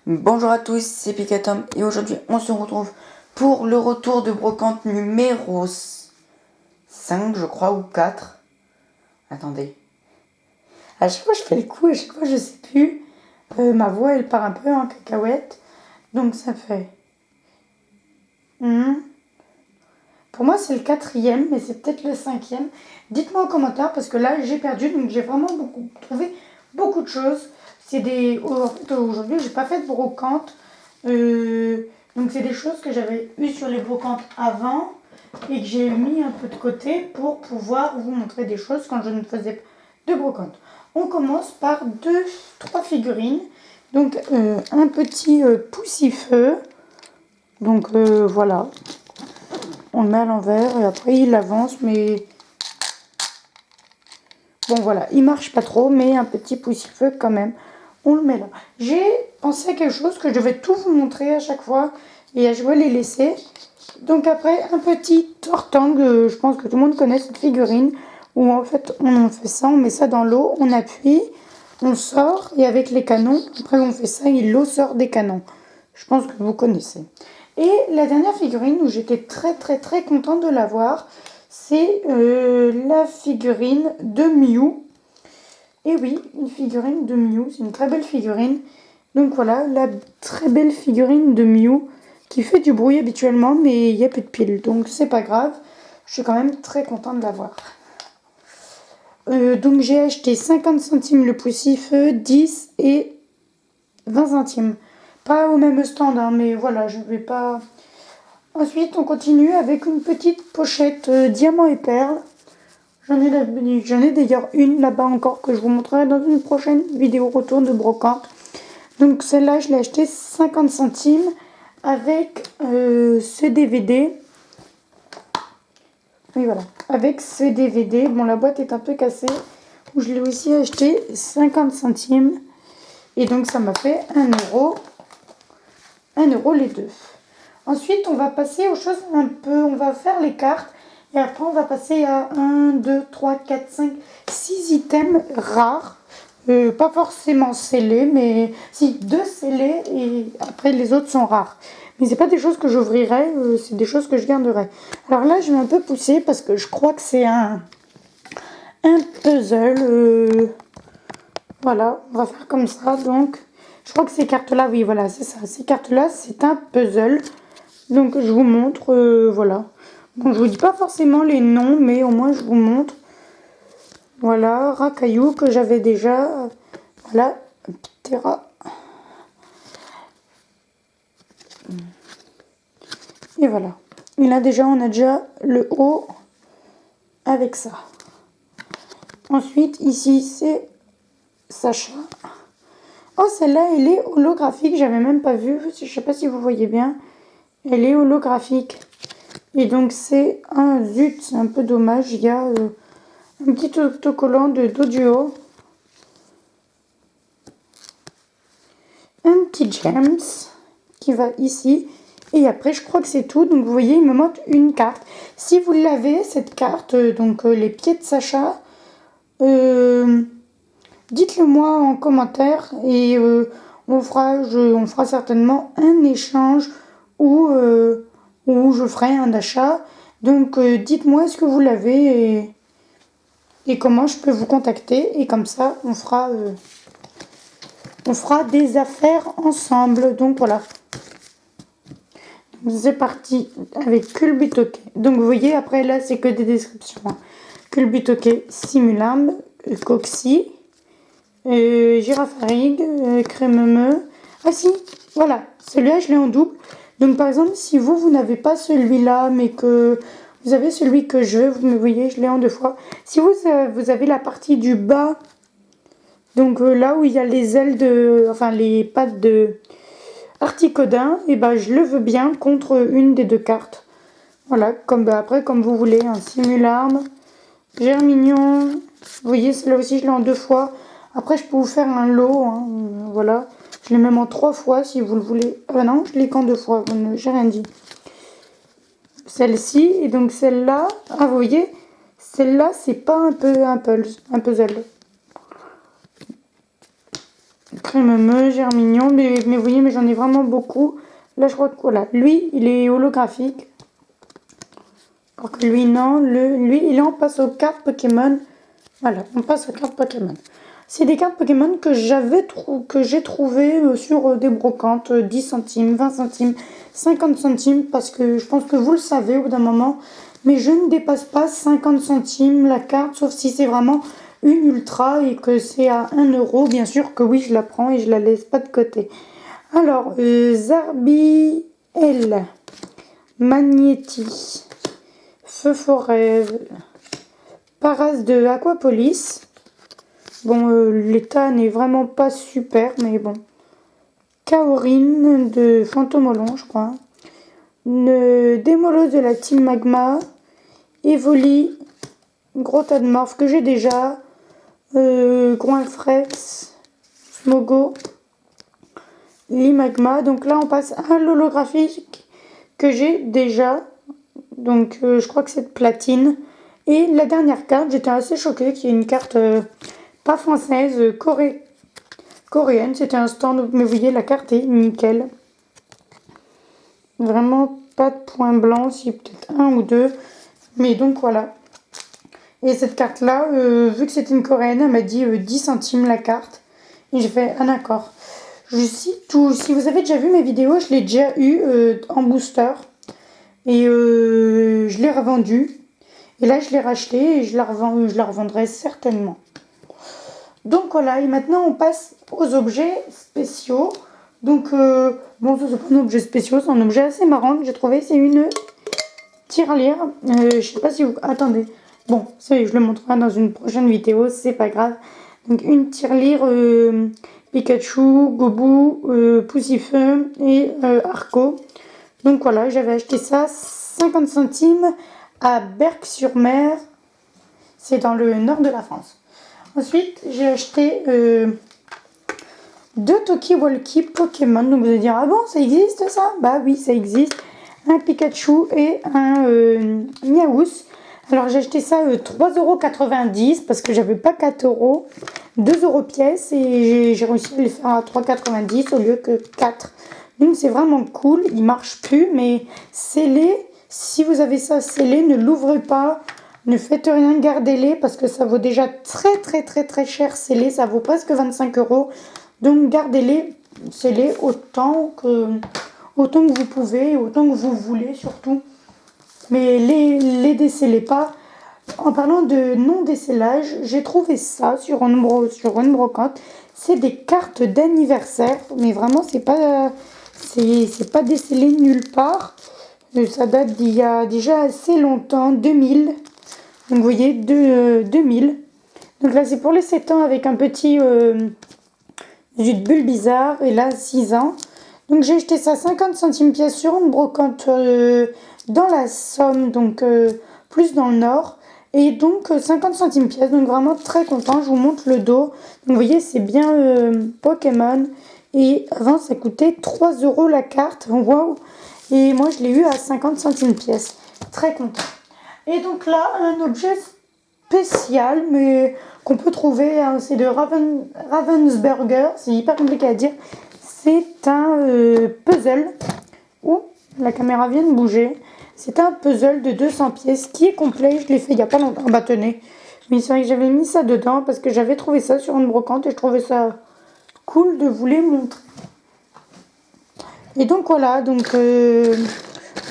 Bonjour à tous, c'est Picatom et aujourd'hui on se retrouve pour le retour de brocante numéro 5 je crois ou 4. Attendez. À chaque fois je fais le coup, à chaque fois je sais plus. Ma voix elle part un peu en cacahuète. Donc ça fait... Pour moi c'est le 4e mais c'est peut-être le 5e. Dites-moi en commentaire parce que là j'ai perdu donc j'ai vraiment trouvé beaucoup de choses. En fait, aujourd'hui j'ai pas fait de brocante. Donc c'est des choses que j'avais eues sur les brocantes avant et que j'ai mis un peu de côté pour pouvoir vous montrer des choses quand je ne faisais pas de brocante. On commence par 3 figurines. Donc un petit poussifeu. Donc voilà. On le met à l'envers et après il avance mais... Bon voilà, il marche pas trop mais un petit poussifeu quand même. On le met là. J'ai pensé à quelque chose que je vais tout vous montrer à chaque fois et je vais les laisser. Donc après, un petit tortangle, je pense que tout le monde connaît cette figurine, où en fait on fait ça, on met ça dans l'eau, on appuie, on sort, et avec les canons, après on fait ça et l'eau sort des canons. Je pense que vous connaissez. Et la dernière figurine où j'étais très contente de l'avoir, c'est la figurine de Mew. Et oui, une figurine de Mew, c'est une très belle figurine. Donc voilà, la très belle figurine de Mew qui fait du bruit habituellement, mais il n'y a plus de piles, donc c'est pas grave. Je suis quand même très contente de l'avoir. Donc j'ai acheté 50 centimes le poussifeu, 10 et 20 centimes. Pas au même stand, hein, mais voilà, je vais pas... Ensuite, on continue avec une petite pochette diamant et perles. J'en ai d'ailleurs une là-bas encore que je vous montrerai dans une prochaine vidéo retour de brocante. Donc celle-là, je l'ai acheté 50 centimes avec ce DVD. Oui, voilà. Avec ce DVD. Bon, la boîte est un peu cassée. Je l'ai aussi acheté 50 centimes. Et donc, ça m'a fait 1 euro. 1 euro les deux. Ensuite, on va passer aux choses un peu... On va faire les cartes. Et après, on va passer à 1, 2, 3, 4, 5, 6 items rares. Pas forcément scellés, mais si, 2 scellés et après les autres sont rares. Mais c'est pas des choses que j'ouvrirai, c'est des choses que je garderai. Alors là, je vais un peu pousser parce que je crois que c'est un puzzle. Voilà, on va faire comme ça. Donc, je crois que ces cartes-là, oui, voilà, c'est ça. Ces cartes-là, c'est un puzzle. Donc, je vous montre, voilà. Bon, je vous dis pas forcément les noms, mais au moins je vous montre. Voilà, Racaillou que j'avais déjà. Voilà, Terra. Et voilà. Et là déjà, on a déjà le haut avec ça. Ensuite, ici, c'est Sacha. Oh, celle-là, elle est holographique. J'avais même pas vu. Je sais pas si vous voyez bien. Elle est holographique. Et donc, c'est un zut. C'est un peu dommage. Il y a un petit autocollant d'audio. Un petit James qui va ici. Et après, je crois que c'est tout. Donc, vous voyez, il me manque une carte. Si vous l'avez, cette carte, donc les pieds de Sacha, dites-le moi en commentaire et on fera certainement un échange ou je ferai un achat. Donc, dites-moi est-ce que vous l'avez et comment je peux vous contacter. Et comme ça, on fera des affaires ensemble. Donc, voilà. C'est parti avec Culbutoke. Donc vous voyez, après là, c'est que des descriptions. Culbutoke, Simularme, Coxy, Girafarig, Crémemeux. Ah si, voilà, celui-là, je l'ai en double. Donc par exemple, si vous n'avez pas celui-là, mais que vous avez celui que je veux, vous me voyez, je l'ai en 2 fois. Si vous avez la partie du bas, donc là où il y a les ailes enfin les pattes de... Articodin, et ben je le veux bien contre une des 2 cartes. Voilà, après comme vous voulez, un Simularme, Germignon. Vous voyez, celle-là aussi je l'ai en 2 fois. Après je peux vous faire un lot, hein, voilà. Je l'ai même en 3 fois si vous le voulez. Ah non, je l'ai qu'en 2 fois, j'ai rien dit. Celle-ci, et donc celle-là, ah vous voyez, celle-là c'est pas un puzzle. Crémeux, Germignon, mais vous voyez, mais j'en ai vraiment beaucoup. Là, je crois que voilà, lui, il est holographique. Alors que lui, non. Lui, il en passe aux cartes Pokémon. Voilà, on passe aux cartes Pokémon. C'est des cartes Pokémon que j'ai trouvées sur des brocantes, 10 centimes, 20 centimes, 50 centimes, parce que je pense que vous le savez au bout d'un moment, mais je ne dépasse pas 50 centimes la carte, sauf si c'est vraiment une ultra et que c'est à 1 euro, bien sûr que oui, je la prends et je la laisse pas de côté. Alors, Zarbiel, Magnéti, Feu Forêt, Paras de Aquapolis. Bon, l'état n'est vraiment pas super, mais bon. Kaorin de Fantomolon, je crois. Démolos de la Team Magma. Evoli, Gros tas de morph que j'ai déjà. Groinfrex, Smogo, Limagma. Donc là, on passe à l'holographique que j'ai déjà. Donc je crois que c'est de platine. Et la dernière carte, j'étais assez choquée qu'il y ait une carte pas française, coréenne. C'était un stand, mais vous voyez, la carte est nickel. Vraiment pas de points blancs, si peut-être un ou deux. Mais donc voilà. Et cette carte-là, vu que c'était une coréenne, elle m'a dit 10 centimes la carte. Et j'ai fait un accord. Je cite tout. Si vous avez déjà vu mes vidéos, je l'ai déjà eu en booster. Et je l'ai revendu. Et là, je l'ai racheté et je la revendrai certainement. Donc voilà, et maintenant on passe aux objets spéciaux. Donc, bon, ça c'est pas un objet spécial, c'est un objet assez marrant que j'ai trouvé. C'est une tirelire. Je sais pas si vous... Attendez. Bon, ça je le montrerai dans une prochaine vidéo, c'est pas grave. Donc une tirelire Pikachu, Gobu, Poussifeu et Arco. Donc voilà, j'avais acheté ça 50 centimes à Berck-sur-Mer. C'est dans le nord de la France. Ensuite, j'ai acheté 2 Talkie-Walkie Pokémon. Donc vous allez dire, ah bon, ça existe ça? Bah oui, ça existe. Un Pikachu et un Miaous. Alors j'ai acheté ça 3,90 € parce que j'avais pas 4 euros. 2 € pièce et j'ai réussi à les faire à 3,90 € au lieu que 4. Donc c'est vraiment cool. Il marche plus, mais scellé. Si vous avez ça scellé, ne l'ouvrez pas. Ne faites rien, gardez-les parce que ça vaut déjà très cher scellé. Ça vaut presque 25 €. Donc gardez-les scellés autant que vous pouvez, autant que vous voulez surtout. Mais les décellez pas. En parlant de non-décellage, j'ai trouvé ça sur une brocante. C'est des cartes d'anniversaire, mais vraiment c'est pas décellé nulle part. Ça date d'il y a déjà assez longtemps, 2000. Donc vous voyez, 2000. Donc là c'est pour les 7 ans avec un petit jus de bulle bizarre. Et là 6 ans. Donc j'ai acheté ça 50 centimes pièce sur une brocante dans la Somme, donc plus dans le nord. Et donc 50 centimes pièce, donc vraiment très content. Je vous montre le dos. Donc vous voyez, c'est bien Pokémon. Et avant, ça coûtait 3 € la carte. Waouh! Et moi, je l'ai eu à 50 centimes pièce. Très content. Et donc là, un objet spécial, mais qu'on peut trouver, hein, c'est de Ravensburger. C'est hyper compliqué à dire. C'est un puzzle. Ouh, la caméra vient de bouger. C'est un puzzle de 200 pièces qui est complet. Je l'ai fait il n'y a pas longtemps. Bah tenez. Mais c'est vrai que j'avais mis ça dedans parce que j'avais trouvé ça sur une brocante et je trouvais ça cool de vous les montrer. Et donc voilà, donc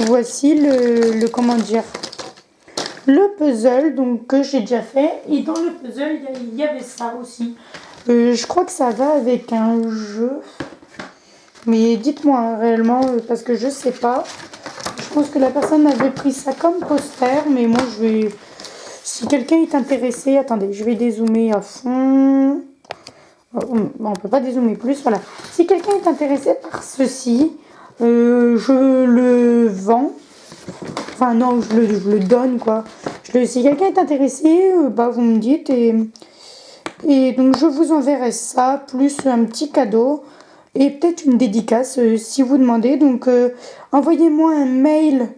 voici le comment dire, le puzzle donc que j'ai déjà fait. Et dans le puzzle, il y avait ça aussi. Je crois que ça va avec un jeu. Mais dites-moi hein, réellement, parce que je sais pas. Je pense que la personne avait pris ça comme poster, mais moi je vais... Si quelqu'un est intéressé, attendez, je vais dézoomer à fond. On peut pas dézoomer plus, voilà. Si quelqu'un est intéressé par ceci, je le vends. Enfin non, je le donne quoi. Si quelqu'un est intéressé, bah vous me dites et donc je vous enverrai ça, plus un petit cadeau. Et peut-être une dédicace si vous demandez. Donc envoyez-moi un mail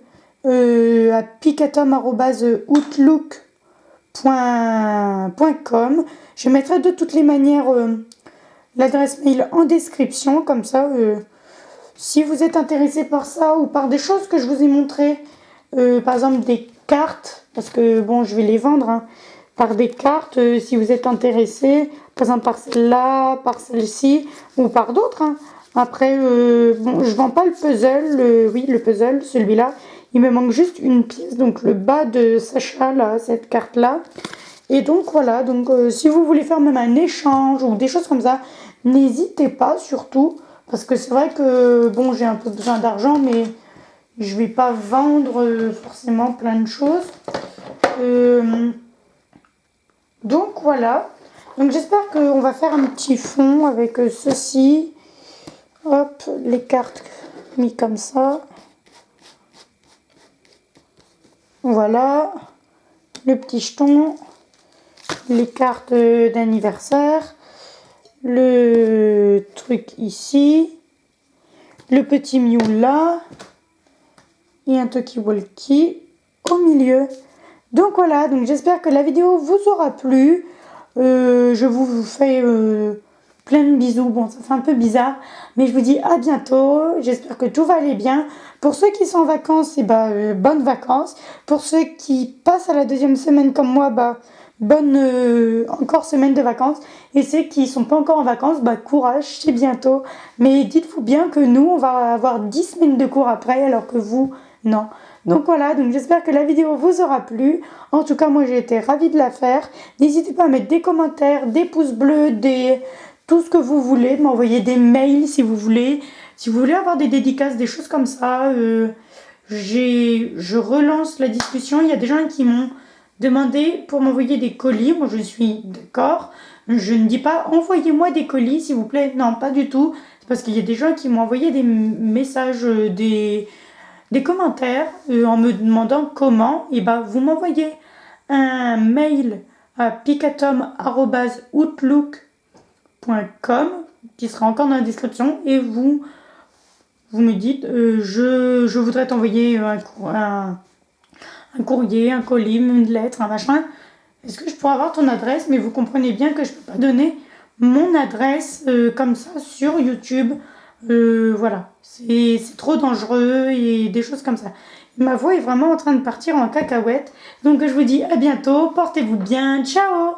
à picatom@outlook.com. Je mettrai de toutes les manières l'adresse mail en description, comme ça, si vous êtes intéressé par ça ou par des choses que je vous ai montrées, par exemple des cartes, parce que bon, je vais les vendre, hein, par des cartes, si vous êtes intéressé, par exemple par celle-là, par celle-ci, ou par d'autres, hein. Après, bon, je vends pas le puzzle, oui, le puzzle, celui-là, il me manque juste une pièce, donc le bas de Sacha, là, cette carte-là. Et donc voilà, donc si vous voulez faire même un échange ou des choses comme ça, n'hésitez pas surtout, parce que c'est vrai que bon, j'ai un peu besoin d'argent, mais je vais pas vendre forcément plein de choses. Donc voilà, donc j'espère qu'on va faire un petit fond avec ceci. Hop, les cartes mis comme ça. Voilà, le petit jeton, les cartes d'anniversaire, le truc ici, le petit Mew là, et un talkie-walkie au milieu. Donc voilà, donc j'espère que la vidéo vous aura plu. Je vous fais plein de bisous. Bon, ça fait un peu bizarre, mais je vous dis à bientôt. J'espère que tout va aller bien. Pour ceux qui sont en vacances, bonnes vacances. Pour ceux qui passent à la deuxième semaine comme moi, bonne encore semaine de vacances. Et ceux qui sont pas encore en vacances, courage, c'est bientôt. Mais dites-vous bien que nous, on va avoir 10 semaines de cours après, alors que vous, non. Donc voilà, donc j'espère que la vidéo vous aura plu. En tout cas, moi j'ai été ravie de la faire. N'hésitez pas à mettre des commentaires, des pouces bleus, tout ce que vous voulez, de m'envoyer des mails si vous voulez. Si vous voulez avoir des dédicaces, des choses comme ça, je relance la discussion. Il y a des gens qui m'ont demandé pour m'envoyer des colis. Moi je suis d'accord. Je ne dis pas envoyez-moi des colis s'il vous plaît. Non, pas du tout. C'est parce qu'il y a des gens qui m'ont envoyé des messages, des commentaires en me demandant comment. Et vous m'envoyez un mail à picatom@outlook.com qui sera encore dans la description et vous me dites je voudrais t'envoyer un courrier, un colis, une lettre, un machin. Est-ce que je pourrais avoir ton adresse? Mais vous comprenez bien que je ne peux pas donner mon adresse comme ça sur YouTube. Voilà, c'est trop dangereux et des choses comme ça. Ma voix est vraiment en train de partir en cacahuète. Donc je vous dis à bientôt, portez-vous bien, ciao!